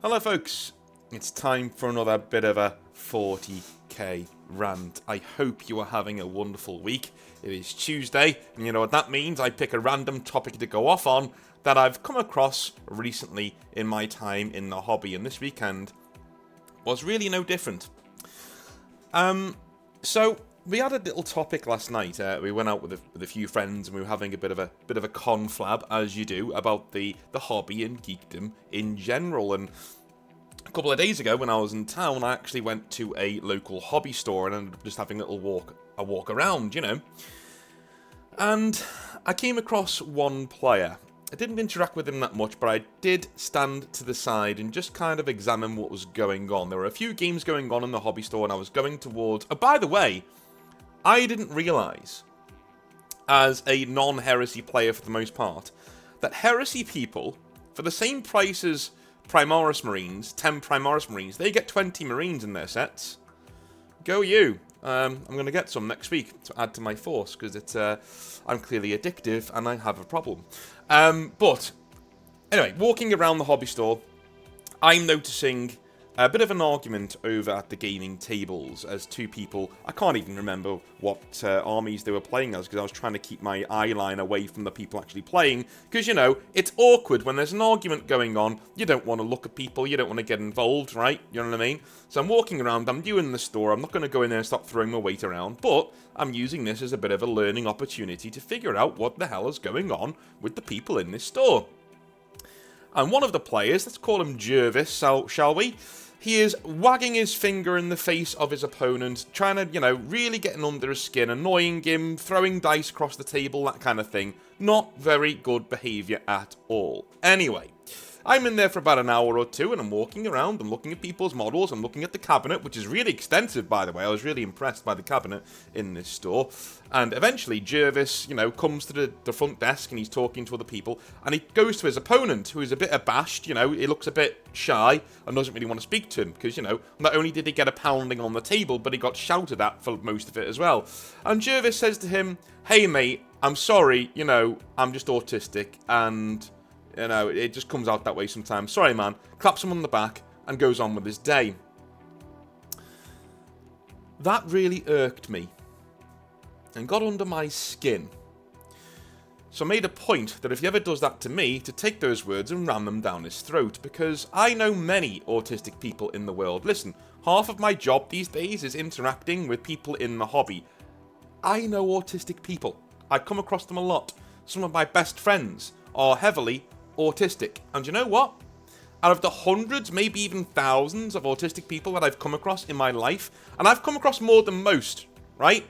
Hello folks, it's time for another bit of a 40k rant. I hope you are having a wonderful week. It is Tuesday, and you know what that means. I pick a random topic to go off on that I've come across recently in my time in the hobby, and this weekend was really no different. So we had a little topic last night. We went out with a few friends, and we were having a bit of a conflab, as you do, about the hobby and geekdom in general. And a couple of days ago, when I was in town, I actually went to a local hobby store and ended up just having a walk around, you know. And I came across one player. I didn't interact with him that much, but I did stand to the side and just kind of examine what was going on. There were a few games going on in the hobby store, and I was going towards... Oh, by the way, I didn't realise, as a non-heresy player for the most part, that heresy people, for the same price as Primaris Marines, 10 Primaris Marines, they get 20 Marines in their sets. Go you. I'm going to get some next week to add to my force, because it's I'm clearly addictive and I have a problem. But, anyway, walking around the hobby store, I'm noticing a bit of an argument over at the gaming tables as two people... I can't even remember what armies they were playing as, because I was trying to keep my eye line away from the people actually playing, because, you know, it's awkward when there's an argument going on. You don't want to look at people, you don't want to get involved, right? You know what I mean? So I'm walking around, I'm new in the store, I'm not going to go in there and start throwing my weight around, but I'm using this as a bit of a learning opportunity to figure out what the hell is going on with the people in this store. And one of the players, let's call him Jervis, shall we? He is wagging his finger in the face of his opponent, trying to, you know, really getting under his skin, annoying him, throwing dice across the table, that kind of thing. Not very good behaviour at all. Anyway, I'm in there for about an hour or two, and I'm walking around, I'm looking at people's models, I'm looking at the cabinet, which is really extensive, by the way. I was really impressed by the cabinet in this store. And eventually, Jervis, you know, comes to the front desk, and he's talking to other people, and he goes to his opponent, who is a bit abashed, you know, he looks a bit shy, and doesn't really want to speak to him, because, you know, not only did he get a pounding on the table, but he got shouted at for most of it as well. And Jervis says to him, "Hey mate, I'm sorry, you know, I'm just autistic, and... you know, it just comes out that way sometimes. Sorry, man." Claps him on the back and goes on with his day. That really irked me and got under my skin. So I made a point that if he ever does that to me, to take those words and ram them down his throat, because I know many autistic people in the world. Listen, half of my job these days is interacting with people in the hobby. I know autistic people. I come across them a lot. Some of my best friends are heavily autistic. And you know what? Out of the hundreds, maybe even thousands of autistic people that I've come across in my life, and I've come across more than most, right?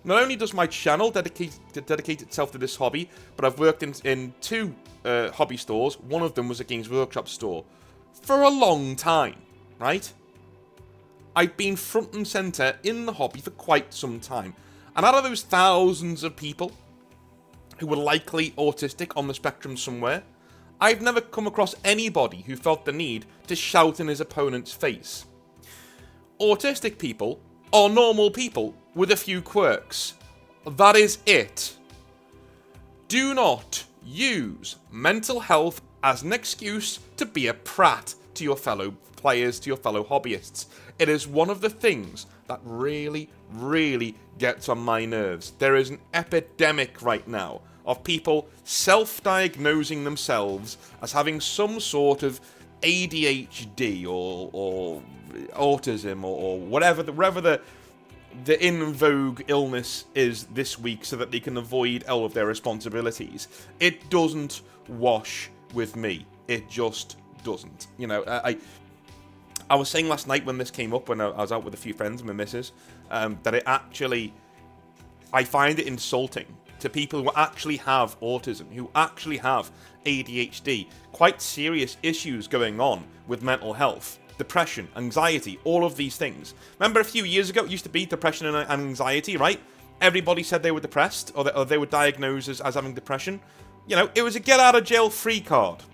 Not only does my channel dedicate itself to this hobby, but I've worked in two hobby stores. One of them was a Games Workshop store for a long time, right? I've been front and centre in the hobby for quite some time. And out of those thousands of people who were likely autistic on the spectrum somewhere, I've never come across anybody who felt the need to shout in his opponent's face. Autistic people are normal people with a few quirks. That is it. Do not use mental health as an excuse to be a prat to your fellow players, to your fellow hobbyists. It is one of the things that really, really gets on my nerves. There is an epidemic right now of people self-diagnosing themselves as having some sort of ADHD or autism or whatever the in vogue illness is this week, so that they can avoid all of their responsibilities. It doesn't wash with me. It just doesn't. You know, I was saying last night when this came up, when I was out with a few friends and my missus, that it actually, I find it insulting to people who actually have autism, who actually have ADHD, quite serious issues going on with mental health, depression, anxiety, all of these things. Remember a few years ago, it used to be depression and anxiety, right? Everybody said they were depressed, or they were diagnosed as having depression. You know, it was a get-out-of-jail-free card.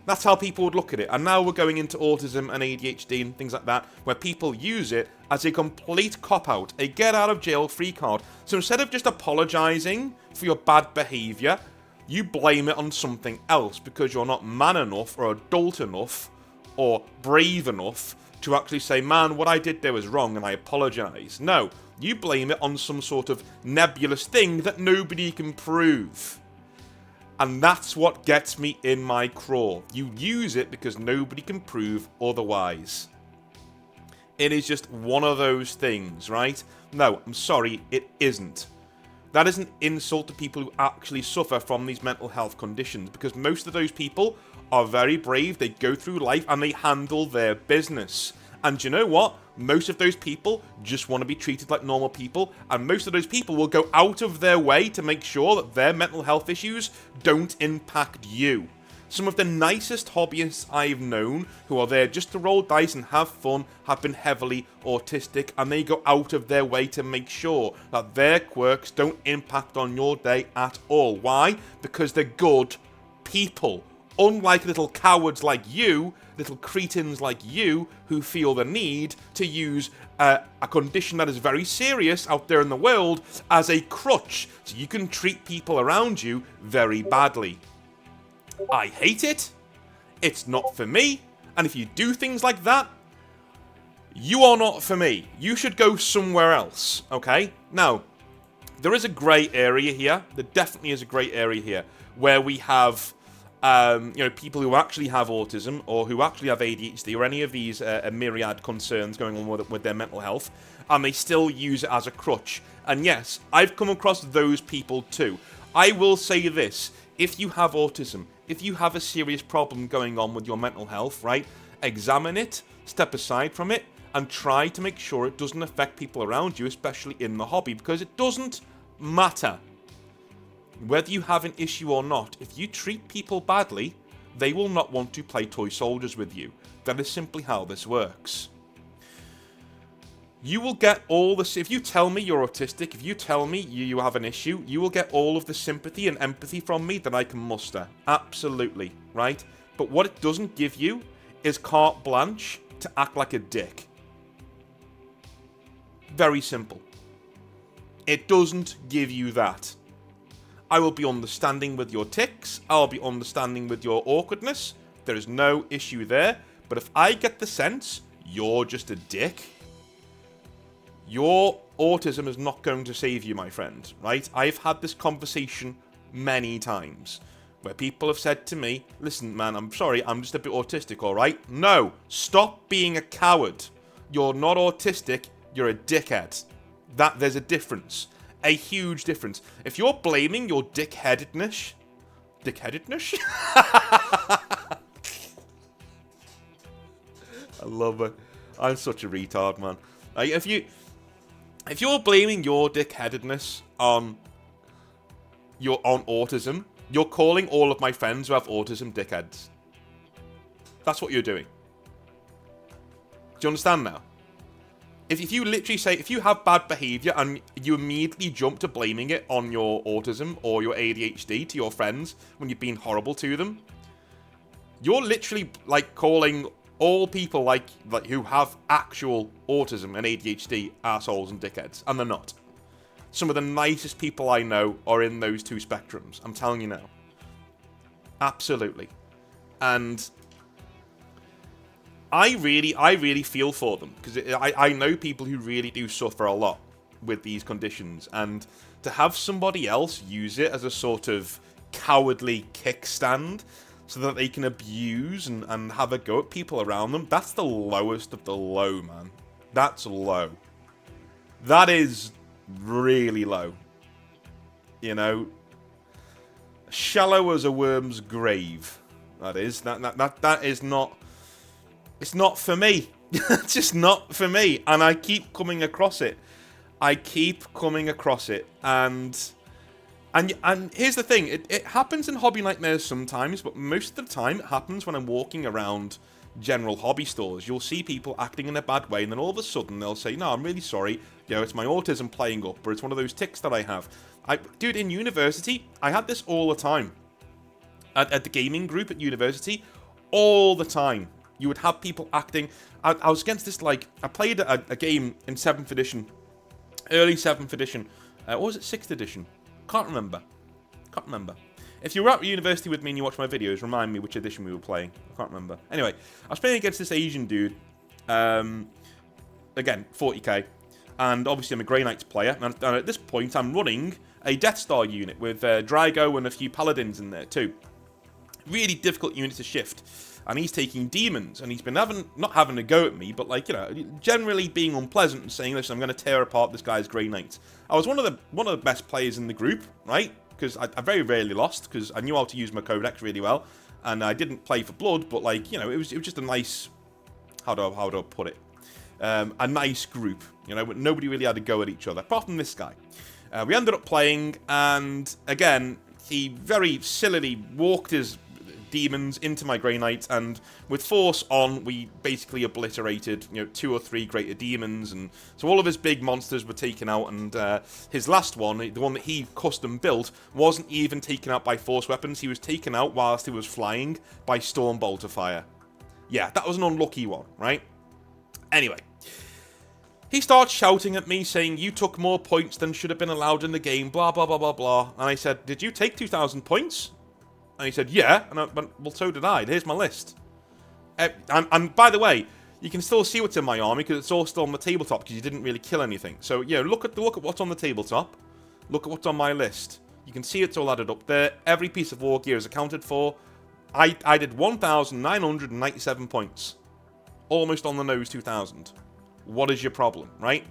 That's how people would look at it. And now we're going into autism and ADHD and things like that, where people use it as a complete cop-out, a get-out-of-jail-free card. So instead of just apologising for your bad behaviour, you blame it on something else because you're not man enough or adult enough or brave enough to actually say, man, what I did there was wrong and I apologise. No, you blame it on some sort of nebulous thing that nobody can prove. And that's what gets me in my craw. You use it because nobody can prove otherwise. It is just one of those things, right? No, I'm sorry, it isn't. That is an insult to people who actually suffer from these mental health conditions, because most of those people are very brave, they go through life and they handle their business. And you know what? Most of those people just want to be treated like normal people, and most of those people will go out of their way to make sure that their mental health issues don't impact you. Some of the nicest hobbyists I've known, who are there just to roll dice and have fun, have been heavily autistic, and they go out of their way to make sure that their quirks don't impact on your day at all. Why? Because they're good people. Unlike little cowards like you, little cretins like you, who feel the need to use a condition that is very serious out there in the world as a crutch, so you can treat people around you very badly. I hate it. It's not for me. And if you do things like that, you are not for me. You should go somewhere else, okay? Now, there is a grey area here. There definitely is a grey area here where we have people who actually have autism or who actually have ADHD or any of these myriad concerns going on with their mental health, and they still use it as a crutch. And yes, I've come across those people too. I will say this, if you have autism, if you have a serious problem going on with your mental health, right, examine it, step aside from it, and try to make sure it doesn't affect people around you, especially in the hobby, because it doesn't matter. Whether you have an issue or not, if you treat people badly, they will not want to play toy soldiers with you. That is simply how this works. You will get all this. If you tell me you're autistic, if you tell me you have an issue, you will get all of the sympathy and empathy from me that I can muster. Absolutely, right? But what it doesn't give you is carte blanche to act like a dick. Very simple. It doesn't give you that. I will be understanding with your tics. I'll be understanding with your awkwardness. There is no issue there. But if I get the sense you're just a dick, your autism is not going to save you, my friend, right? I've had this conversation many times where people have said to me, listen, man, I'm sorry, I'm just a bit autistic, all right? No, stop being a coward. You're not autistic, you're a dickhead. There's a difference. A huge difference. If you're blaming your dickheadedness... Dickheadedness? I love it. I'm such a retard, man. Like, if you're blaming your dickheadedness on autism, you're calling all of my friends who have autism dickheads. That's what you're doing. Do you understand now? If you literally say, if you have bad behaviour and you immediately jump to blaming it on your autism or your ADHD to your friends when you've been horrible to them, you're literally like calling all people like who have actual autism and ADHD assholes and dickheads, and they're not. Some of the nicest people I know are in those two spectrums. I'm telling you now. Absolutely. And I really feel for them, because I know people who really do suffer a lot with these conditions, and to have somebody else use it as a sort of cowardly kickstand so that they can abuse and have a go at people around them, that's the lowest of the low, man. That's low. That is really low. You know, shallow as a worm's grave. That is. That is not... It's not for me. It's just not for me. And I keep coming across it. And here's the thing. It happens in hobby nightmares sometimes, but most of the time it happens when I'm walking around general hobby stores. You'll see people acting in a bad way, and then all of a sudden they'll say, no, I'm really sorry. You know, it's my autism playing up, or it's one of those tics that I have. Dude, in university, I had this all the time. At the gaming group at university, all the time. You would have people acting... I was against this, like... I played a game in 7th edition. Early 7th edition. Or was it 6th edition? Can't remember. If you were at university with me and you watched my videos, remind me which edition we were playing. I can't remember. Anyway, I was playing against this Asian dude. Again, 40k. And obviously I'm a Grey Knights player. And at this point, I'm running a Death Star unit with Drago and a few Paladins in there too. Really difficult unit to shift. And he's taking demons, and he's been not having a go at me, but like, you know, generally being unpleasant and saying, listen, I'm going to tear apart this guy's Grey Knight. I was one of the best players in the group, right? Because I very rarely lost, because I knew how to use my codex really well, and I didn't play for blood, but like, you know, it was just a nice, how do I put it? A nice group, you know, but nobody really had a go at each other, apart from this guy. We ended up playing, and again, he very sillily walked his demons into my Grey Knight, and with force on, we basically obliterated, you know, 2 or 3 greater demons, and so all of his big monsters were taken out, and his last one, the one that he custom built, wasn't even taken out by force weapons. He was taken out whilst he was flying by storm bolter fire. Yeah, that was an unlucky one, right? Anyway, he starts shouting at me, saying, you took more points than should have been allowed in the game, blah, blah, blah, blah, blah. And I said, did you take 2,000 points? And he said, yeah. And I went, well, so did I. Here's my list. And by the way, you can still see what's in my army, because it's all still on the tabletop, because you didn't really kill anything. So, yeah, look at what's on the tabletop. Look at what's on my list. You can see it's all added up there. Every piece of war gear is accounted for. I did 1,997 points. Almost on the nose 2,000. What is your problem, right?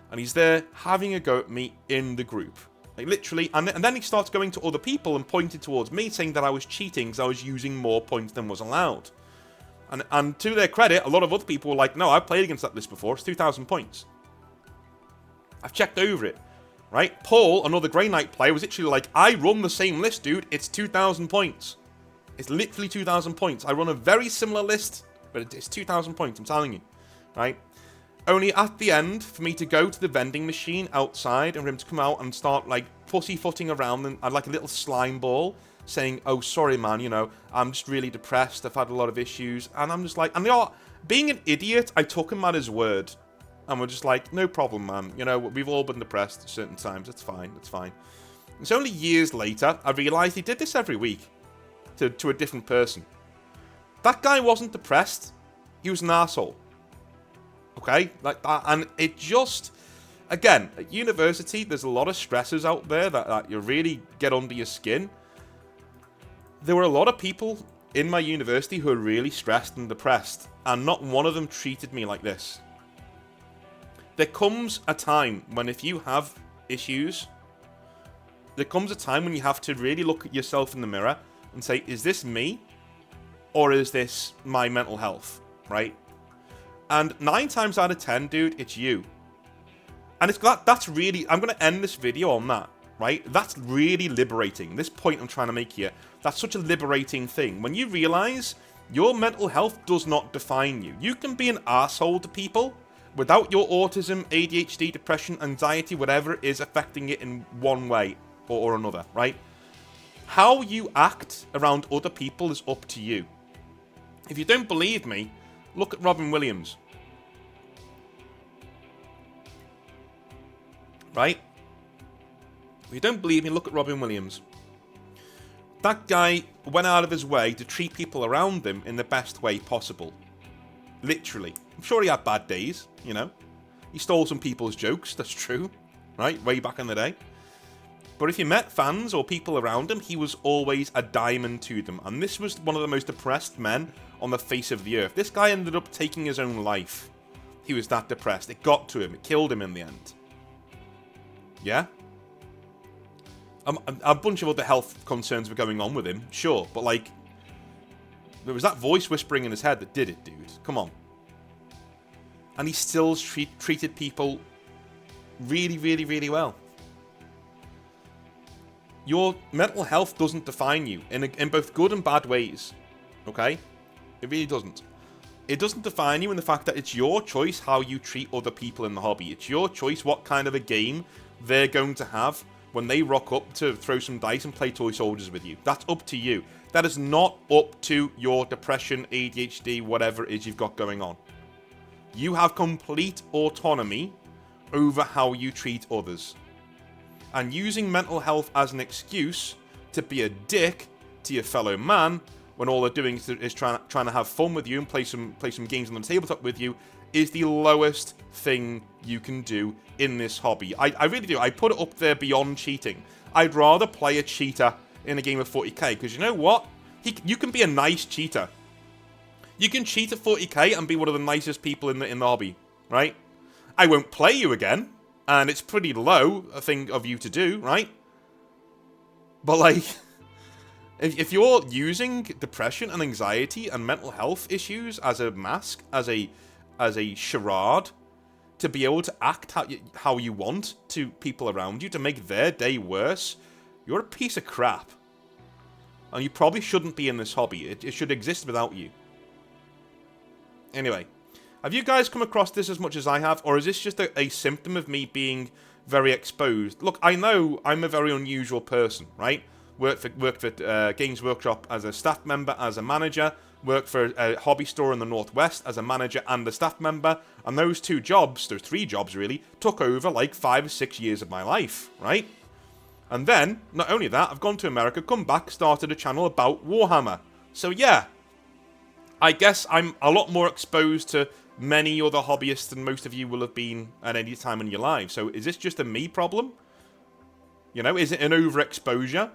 And he's there having a go at me in the group. Like, literally, and then he starts going to other people and pointing towards me, saying that I was cheating because I was using more points than was allowed. And to their credit, a lot of other people were like, no, I've played against that list before, it's 2,000 points. I've checked over it, right? Paul, another Grey Knight player, was literally like, I run the same list, dude, it's 2,000 points. It's literally 2,000 points. I run a very similar list, but it's 2,000 points, I'm telling you, right? Only at the end, for me to go to the vending machine outside and for him to come out and start, like, pussyfooting around and like a little slime ball, saying, oh, sorry, man, you know, I'm just really depressed, I've had a lot of issues. And I'm just like, and they are, being an idiot, I took him at his word. And we're just like, no problem, man. You know, we've all been depressed at certain times. It's fine, it's fine. It's only years later, I realised he did this every week to a different person. That guy wasn't depressed. He was an arsehole. Okay, like that, and it just, again, at university, there's a lot of stresses out there that you really get under your skin. There were a lot of people in my university who are really stressed and depressed, and not one of them treated me like this. There comes a time when if you have issues, there comes a time when you have to really look at yourself in the mirror and say, is this me? Or is this my mental health, right? And 9 times out of 10, dude, it's you. And it's that's really, I'm going to end this video on that, right? That's really liberating. This point I'm trying to make here, that's such a liberating thing. When you realize your mental health does not define you. You can be an asshole to people without your autism, ADHD, depression, anxiety, whatever it is, affecting it in one way or another, right? How you act around other people is up to you. If you don't believe me, look at Robin Williams. Right? If you don't believe me, look at Robin Williams. That guy went out of his way to treat people around him in the best way possible. Literally. I'm sure he had bad days, you know. He stole some people's jokes, that's true. Right? Way back in the day. But if you met fans or people around him, he was always a diamond to them. And this was one of the most depressed men on the face of the earth. This guy ended up taking his own life. He was that depressed. It got to him. It killed him in the end. Yeah? A bunch of other health concerns were going on with him, sure. But, like, there was that voice whispering in his head that did it, dude. Come on. And he still treated people really, really, really well. Your mental health doesn't define you in both good and bad ways. Okay? It really doesn't. It doesn't define you in the fact that it's your choice how you treat other people in the hobby. It's your choice what kind of a game they're going to have when they rock up to throw some dice and play toy soldiers with you. That's up to you. That is not up to your depression, ADHD, whatever it is you've got going on. You have complete autonomy over how you treat others. And using mental health as an excuse to be a dick to your fellow man when all they're doing is trying to have fun with you and play some games on the tabletop with you is the lowest thing you can do in this hobby. I really do. I put it up there beyond cheating. I'd rather play a cheater in a game of 40k, because you know what? You can be a nice cheater. You can cheat at 40k and be one of the nicest people in the hobby, right? I won't play you again, and it's pretty low a thing of you to do, right? But like, if you're using depression and anxiety and mental health issues as a mask, as a charade, to be able to act how you want to people around you, to make their day worse, you're a piece of crap. And you probably shouldn't be in this hobby. It should exist without you. Anyway, have you guys come across this as much as I have? Or is this just a symptom of me being very exposed? Look, I know I'm a very unusual person, right? Worked for Games Workshop as a staff member, as a manager. Worked for a hobby store in the Northwest as a manager and a staff member. And those three jobs really, took over like 5 or 6 years of my life, right? And then, not only that, I've gone to America, come back, started a channel about Warhammer. So yeah, I guess I'm a lot more exposed to many other hobbyists than most of you will have been at any time in your life. So is this just a me problem? You know, is it an overexposure?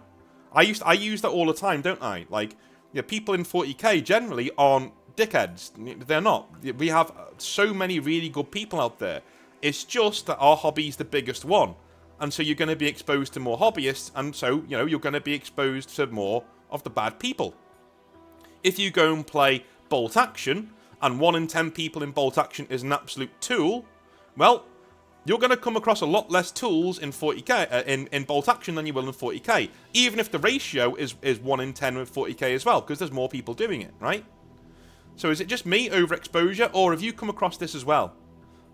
I use that all the time, don't I? Like, yeah, people in 40k generally aren't dickheads. They're not. We have so many really good people out there. It's just that our hobby's the biggest one. And so you're going to be exposed to more hobbyists, and so, you know, you're going to be exposed to more of the bad people. If you go and play Bolt Action, and 1 in 10 people in Bolt Action is an absolute tool, well, you're going to come across a lot less tools in 40k in Bolt Action than you will in 40k, even if the ratio is 1 in 10 with 40k as well, because there's more people doing it, right? So is it just me, overexposure, or have you come across this as well?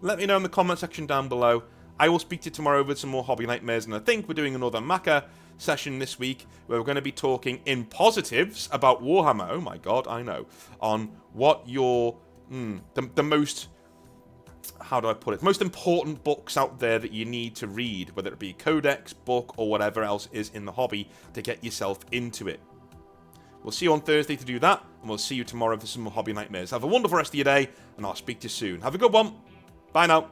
Let me know in the comment section down below. I will speak to you tomorrow with some more Hobby Nightmares, and I think we're doing another Macca session this week where we're going to be talking in positives about Warhammer. Oh my god, I know. On what your the most, how do I put it, most important books out there that you need to read, whether it be a codex, book, or whatever else is in the hobby to get yourself into it. We'll see you on Thursday to do that, and we'll see you tomorrow for some more Hobby Nightmares. Have a wonderful rest of your day, and I'll speak to you soon. Have a good one. Bye now.